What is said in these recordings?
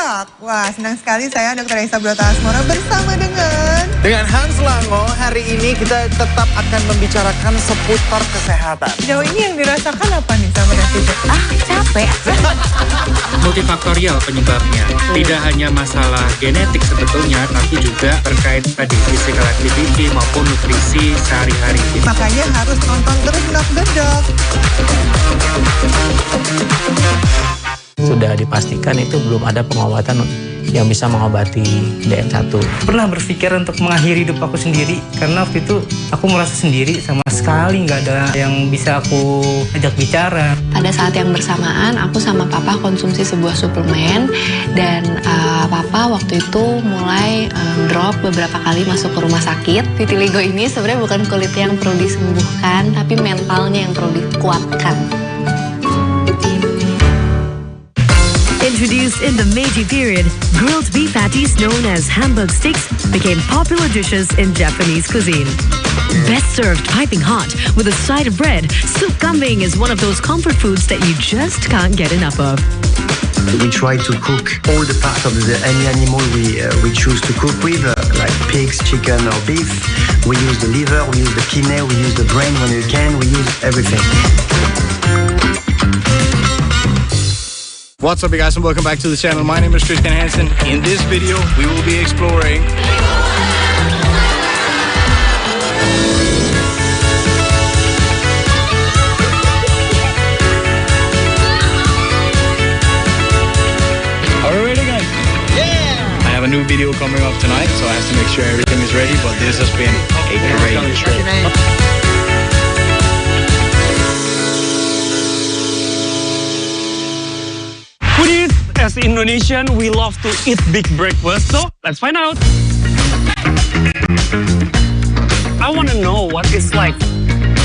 Talk. Wah, senang sekali saya Dr. Esa Brotasmoro bersama dengan Hans Lango. Hari ini kita tetap akan membicarakan seputar kesehatan. Sejauh ini yang dirasakan apa nih sama netizen? Capek. Multifaktorial penyebabnya. Tidak hanya masalah genetik sebetulnya, tapi juga terkait tadi physical activity maupun nutrisi sehari-hari. Makanya harus nonton terus Knock the Dog. Sudah dipastikan itu belum ada pengobatan yang bisa mengobati DM1. Pernah berpikir untuk mengakhiri hidup aku sendiri karena waktu itu aku merasa sendiri, sama sekali nggak ada yang bisa aku ajak bicara. Pada saat yang bersamaan aku sama papa konsumsi sebuah suplemen dan papa waktu itu mulai drop beberapa kali masuk ke rumah sakit. Vitiligo ini sebenarnya bukan kulit yang perlu disembuhkan, tapi mentalnya yang perlu dikuatkan. Introduced in the Meiji period, grilled beef patties known as Hamburg sticks became popular dishes in Japanese cuisine. Best served piping hot with a side of bread, soup kambing is one of those comfort foods that you just can't get enough of. We try to cook all the parts of any animal we choose to cook with, like pigs, chicken or beef. We use the liver, we use the kidney, we use the brain when we can, we use everything. What's up, you guys, and welcome back to the channel. My name is Christian Hansen. In this video, we will be exploring Are we ready, guys? Yeah! I have a new video coming up tonight, so I have to make sure everything is ready, but this has been a great trip. As Indonesian, we love to eat big breakfast, so let's find out. I want to know what it's like.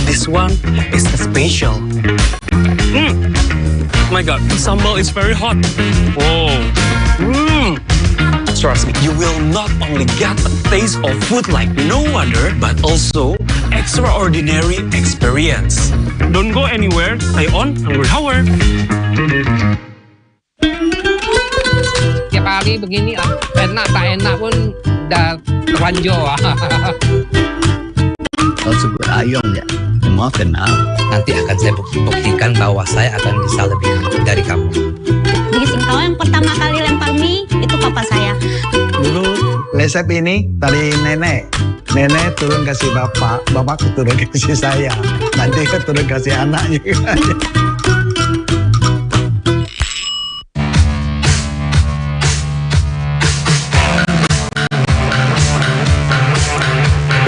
This one is special. Oh my God, the sambal is very hot. Whoa. Trust me, you will not only get a taste of food like no other, but also extraordinary experience. Don't go anywhere, stay on Hungry Hour. Tiap hari begini enak tak enak pun dah terlanjur. Kau sebut ayam ya, semua kenal. Nanti akan saya buktikan bahwa saya akan bisa lebih dari kamu. Di Singkau yang pertama kali lempar mie itu papa saya. Dulu resep ini dari nenek. Nenek turun kasih bapak, bapak turun kasih saya. Nanti turun kasih anak juga.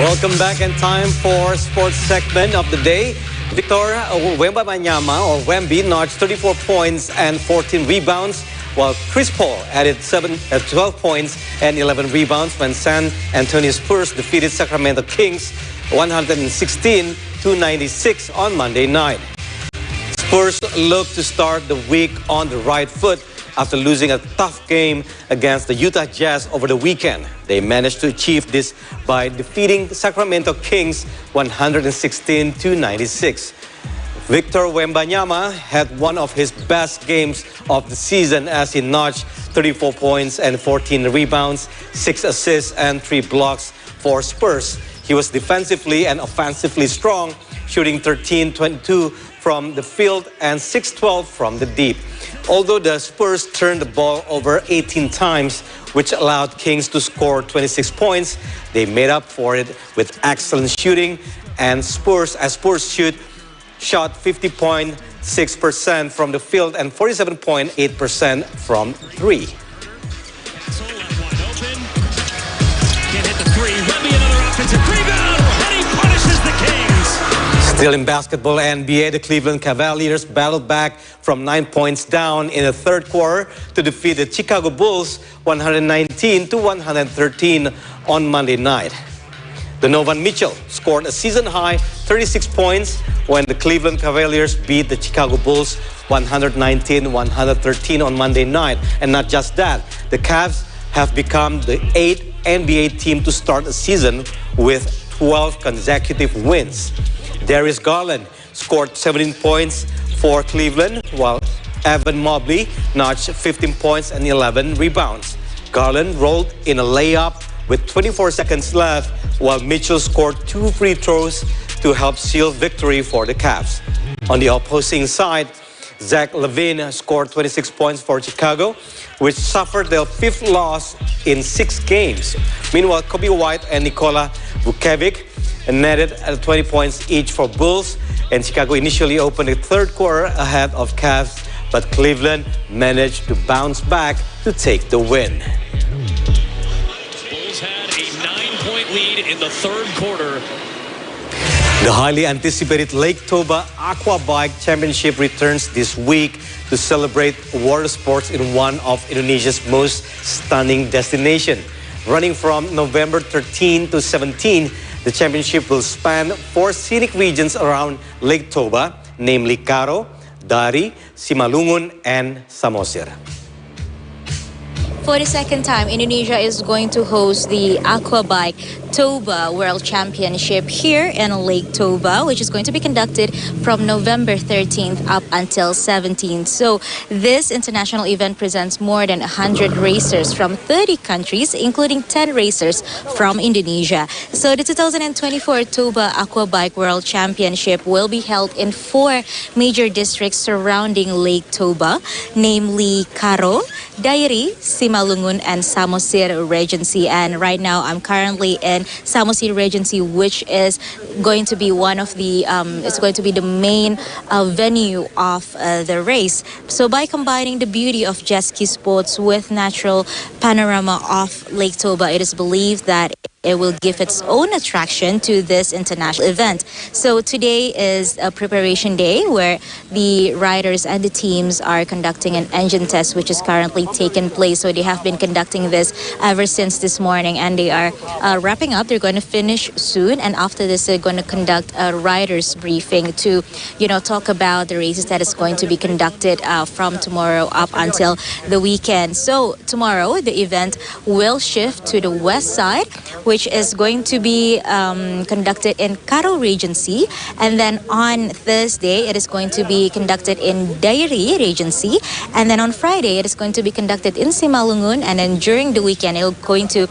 Welcome back, and time for sports segment of the day. Victor Wembanyama, or Wemby, notched 34 points and 14 rebounds, while Chris Paul added 12 points and 11 rebounds when San Antonio Spurs defeated Sacramento Kings 116-96 on Monday night. Spurs look to start the week on the right foot after losing a tough game against the Utah Jazz over the weekend. They managed to achieve this by defeating Sacramento Kings 116-96. Victor Wembanyama had one of his best games of the season as he notched 34 points and 14 rebounds, 6 assists and 3 blocks for Spurs. He was defensively and offensively strong, shooting 13-22 from the field and 6-12 from the deep. Although the Spurs turned the ball over 18 times, which allowed Kings to score 26 points, they made up for it with excellent shooting, and Spurs shot 50.6% from the field and 47.8% from three. Still in basketball NBA, the Cleveland Cavaliers battled back from 9 points down in the third quarter to defeat the Chicago Bulls 119-113 on Monday night. Donovan Mitchell scored a season-high 36 points when the Cleveland Cavaliers beat the Chicago Bulls 119-113 on Monday night. And not just that, the Cavs have become the 8th NBA team to start the season with 12 consecutive wins. Darius Garland scored 17 points for Cleveland, while Evan Mobley notched 15 points and 11 rebounds. Garland rolled in a layup with 24 seconds left, while Mitchell scored 2 free throws to help seal victory for the Cavs. On the opposing side, Zach LaVine scored 26 points for Chicago, which suffered their 5th loss in 6 games. Meanwhile, Kobe White and Nikola Vucevic netted 20 points each for Bulls, and Chicago initially opened the 3rd quarter ahead of Cavs, but Cleveland managed to bounce back to take the win. Bulls had a 9-point lead in the 3rd quarter. The highly anticipated Lake Toba Aqua Bike Championship returns this week to celebrate water sports in one of Indonesia's most stunning destinations. Running from November 13 to 17, the championship will span 4 scenic regions around Lake Toba, namely Karo, Dari, Simalungun, and Samosir. For the 2nd time, Indonesia is going to host the Aquabike Toba World Championship here in Lake Toba, which is going to be conducted from November 13th up until 17th. So this international event presents more than 100 racers from 30 countries, including 10 racers from Indonesia. So the 2024 Toba Aquabike World Championship will be held in 4 major districts surrounding Lake Toba, namely Karo, Dairi, Simalungun, and Samosir Regency. And right now I'm currently in Samosir Regency, which is going to be one of the it's going to be the main venue of the race. So by combining the beauty of jet ski sports with natural panorama of Lake Toba, it is believed that it will give its own attraction to this international event. So today is a preparation day where the riders and the teams are conducting an engine test, which is currently taking place. So they have been conducting this ever since this morning, and they are wrapping up. They're going to finish soon, and after this they're going to conduct a riders briefing to, talk about the races that is going to be conducted from tomorrow up until the weekend. So tomorrow the event will shift to the west side, which is going to be conducted in Karo Regency. And then on Thursday, it is going to be conducted in Dairi Regency. And then on Friday, it is going to be conducted in Simalungun. And then during the weekend, it's going to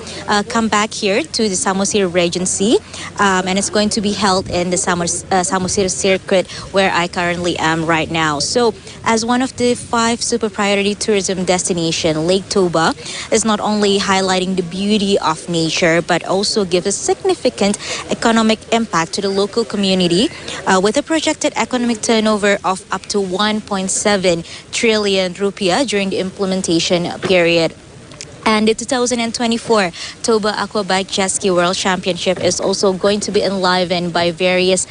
come back here to the Samosir Regency. And it's going to be held in the Samosir Circuit, where I currently am right now. So as one of the 5 super priority tourism destinations, Lake Toba is not only highlighting the beauty of nature, but also gives a significant economic impact to the local community with a projected economic turnover of up to 1.7 trillion rupiah during the implementation period. And the 2024 Toba Aquabike Jet Ski World Championship is also going to be enlivened by various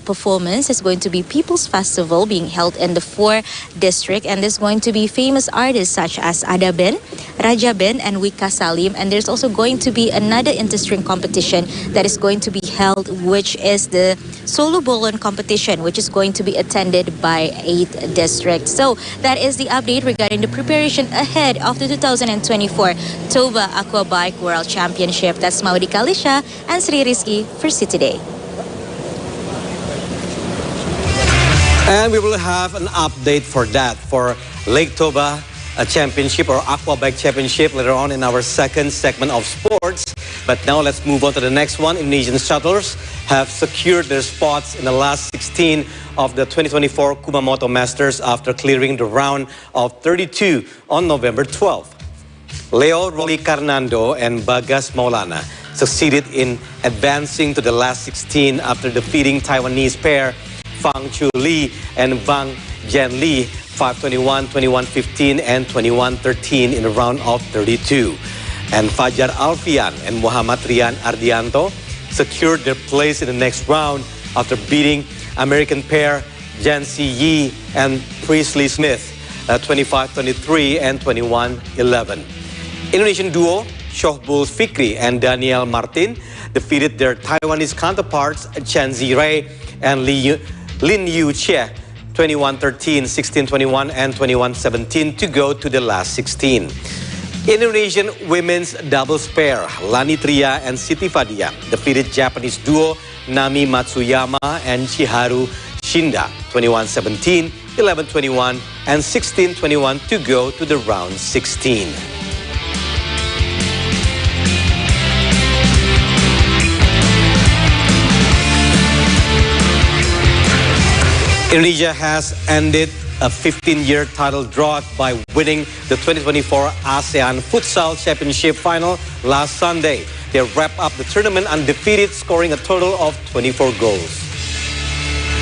performances. It's going to be People's Festival being held in the 4 districts, and there's going to be famous artists such as Ada Ben, Raja Ben, and Wika Salim. And there's also going to be another interesting competition that is going to be held, which is the Solo Bolon competition, which is going to be attended by 8 districts. So that is the update regarding the preparation ahead of the 2024 Toba Aquabike World Championship. That's Maudi Kalisha and Sri Rizky for City Today. And we will have an update for that, for Lake Toba Championship or Aquabike Championship later on in our 2nd segment of sports. But now let's move on to the next one. Indonesian shuttlers have secured their spots in the last 16 of the 2024 Kumamoto Masters after clearing the round of 32 on November 12th. Leo Roli Karnando and Bagas Maulana succeeded in advancing to the last 16 after defeating Taiwanese pair Fang Chu Li and Wang Jian Li 5-21, 21-15, and 21-13 in the round of 32. And Fajar Alfian and Muhammad Rian Ardianto secured their place in the next round after beating American pair Jancy Yi and Priestley Smith 25-23 and 21-11. Indonesian duo Shohbul Fikri and Daniel Martin defeated their Taiwanese counterparts Chen Zirei and Lin Yu Che 21-13, 16-21, and 21-17 to go to the last 16. Indonesian women's doubles pair Lani Tria and Siti Fadia defeated Japanese duo Nami Matsuyama and Chiharu Shinda 21-17, 11-21, and 16-21 to go to the round 16. Indonesia has ended a 15-year title drought by winning the 2024 ASEAN Futsal Championship final last Sunday. They wrapped up the tournament undefeated, scoring a total of 24 goals.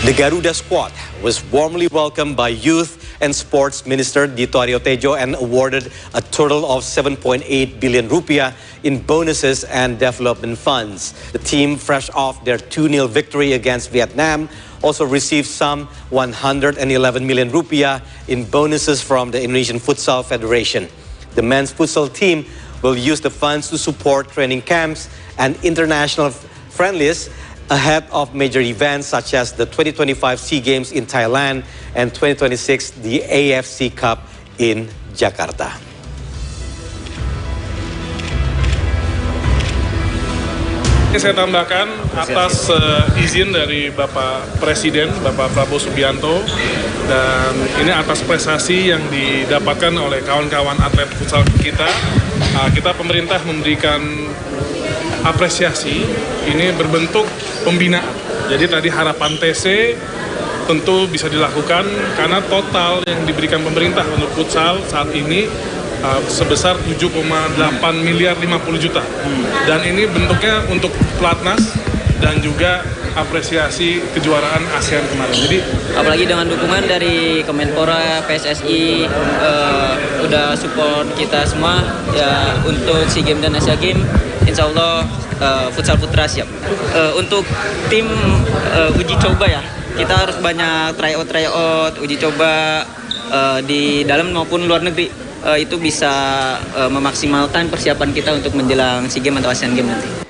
The Garuda squad was warmly welcomed by Youth and Sports Minister Dito Aryo Tejo and awarded a total of 7.8 billion rupiah in bonuses and development funds. The team, fresh off their 2-0 victory against Vietnam, also received some 111 million rupiah in bonuses from the Indonesian Futsal Federation. The men's futsal team will use the funds to support training camps and international friendlies ahead of major events such as the 2025 SEA Games in Thailand and 2026 the AFC Cup in Jakarta. Saya tambahkan atas izin dari Bapak Presiden, Bapak Prabowo Subianto, dan ini atas prestasi yang didapatkan oleh kawan-kawan atlet futsal kita. Kita pemerintah memberikan apresiasi, ini berbentuk pembinaan. Jadi tadi harapan TC tentu bisa dilakukan karena total yang diberikan pemerintah untuk futsal saat ini sebesar 7,8 miliar 50 juta. Dan ini bentuknya untuk pelatnas dan juga apresiasi kejuaraan ASEAN kemarin. Jadi apalagi dengan dukungan dari Kemenpora, PSSI udah support kita semua ya untuk SEA Games dan Asia Games. Insya Allah futsal putra siap. Untuk tim uji coba ya, kita harus banyak tryout, uji coba di dalam maupun luar negeri. Itu bisa memaksimalkan persiapan kita untuk menjelang SEA Games atau Asian Games nanti.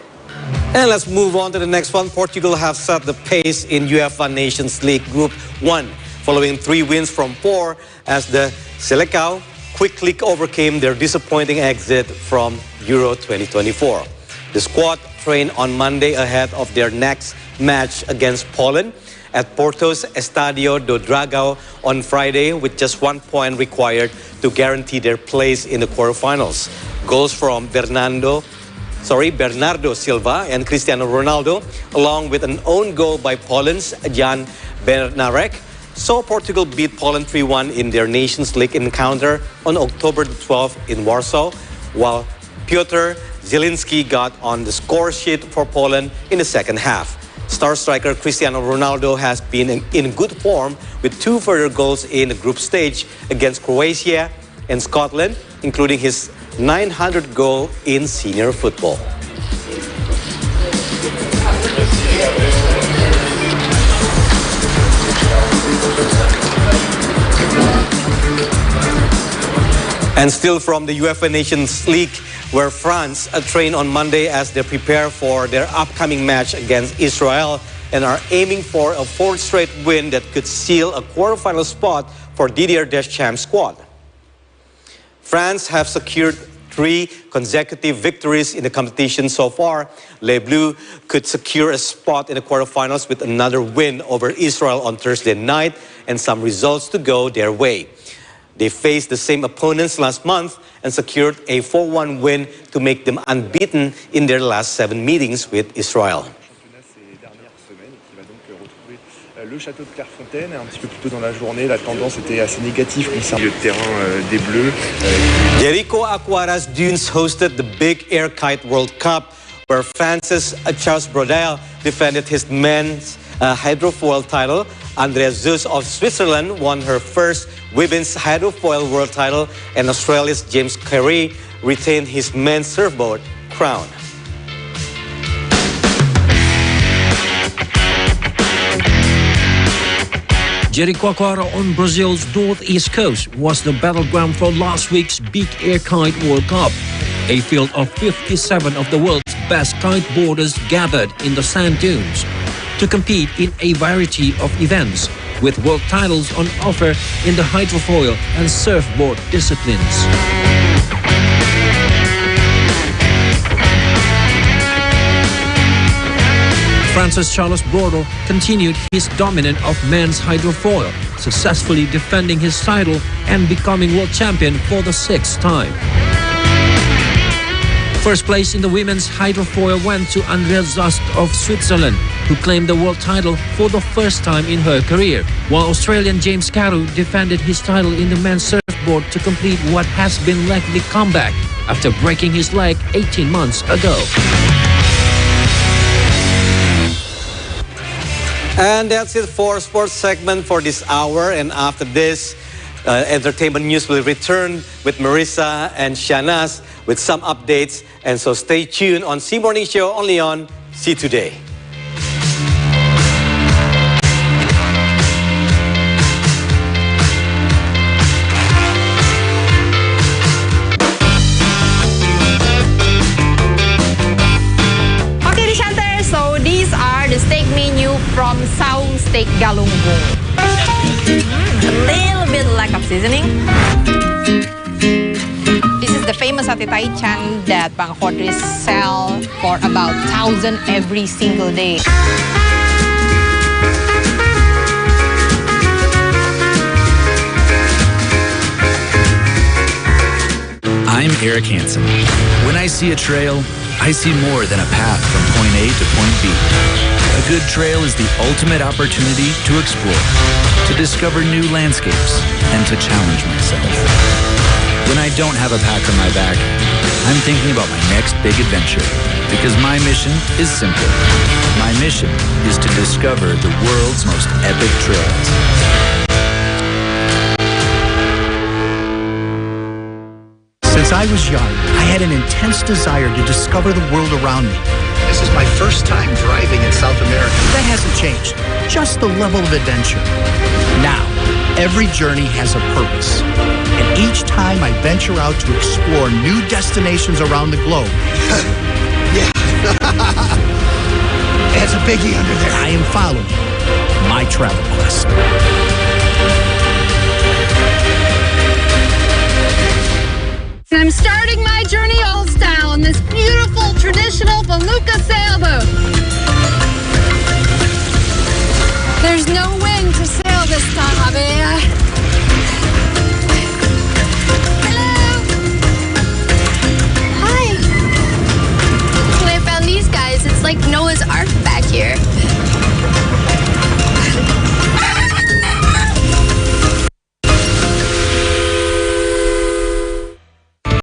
And let's move on to the next one. Portugal have set the pace in UEFA Nations League Group 1, following 3 wins from 4 as the Selecao quickly overcame their disappointing exit from Euro 2024. The squad trained on Monday ahead of their next match against Poland at Porto's Estadio do Dragão on Friday, with just 1 point required to guarantee their place in the quarterfinals. Goals from Bernardo Silva and Cristiano Ronaldo, along with an own goal by Poland's Jan Bednarek, saw Portugal beat Poland 3-1 in their Nations League encounter on October 12th in Warsaw, while Piotr Zielinski got on the score sheet for Poland in the second half. Star striker Cristiano Ronaldo has been in good form with 2 further goals in the group stage against Croatia and Scotland, including his 900th goal in senior football. And still from the UEFA Nations League, where France trained on Monday as they prepare for their upcoming match against Israel and are aiming for a 4th straight win that could seal a quarterfinal spot for Didier Deschamps' squad. France have secured 3 consecutive victories in the competition so far. Les Bleus could secure a spot in the quarterfinals with another win over Israel on Thursday night and some results to go their way. They faced the same opponents last month and secured a 4-1 win to make them unbeaten in their last 7 meetings with Israel. Le château de Clairefontaine, un petit peu plus tôt dans la journée, la tendance était assez négative concernant le terrain des Bleus. Jericho Aquara's Dunes hosted the Big Air Kite World Cup, where France's Charles Brodel defended his men's hydrofoil title. Andrea Zeus of Switzerland won her first women's hydrofoil world title, and Australia's James Carey retained his men's surfboard crown. Jericoacoara on Brazil's northeast coast was the battleground for last week's Big Air Kite World Cup. A field of 57 of the world's best kiteboarders gathered in the sand dunes to compete in a variety of events, with world titles on offer in the hydrofoil and surfboard disciplines. France's Charles Brodel continued his dominance of men's hydrofoil, successfully defending his title and becoming world champion for the 6th time. First place in the women's hydrofoil went to Andrea Zust of Switzerland, who claimed the world title for the first time in her career, while Australian James Carew defended his title in the men's surfboard to complete what has been likely comeback after breaking his leg 18 months ago. And that's it for sports segment for this hour. And after this, entertainment news will return with Marissa and Shanaz with some updates. And so stay tuned on C Morning Show only on C Today. Okay, Dishanter, so these are the steak menu from Saung Steak Galunggung. A little bit lack of seasoning. This is the famous sate taichan that Bang Hodris sell for about 1,000 every single day. I'm Eric Hansen. When I see a trail, I see more than a path from point A to point B. A good trail is the ultimate opportunity to explore, to discover new landscapes, and to challenge myself. When I don't have a pack on my back, I'm thinking about my next big adventure, because my mission is simple. My mission is to discover the world's most epic trails. Since I was young, I had an intense desire to discover the world around me. This is my first time driving in South America. That hasn't changed, just the level of adventure. Now, every journey has a purpose. And each time I venture out to explore new destinations around the globe. Yeah. There's a biggie under there. I am following my travel quest. I'm starting my journey old style on this beautiful traditional Felucca sailboat. There's no wind to sail this time, Abea. Hello. Hi. When I found these guys, it's like Noah's Ark.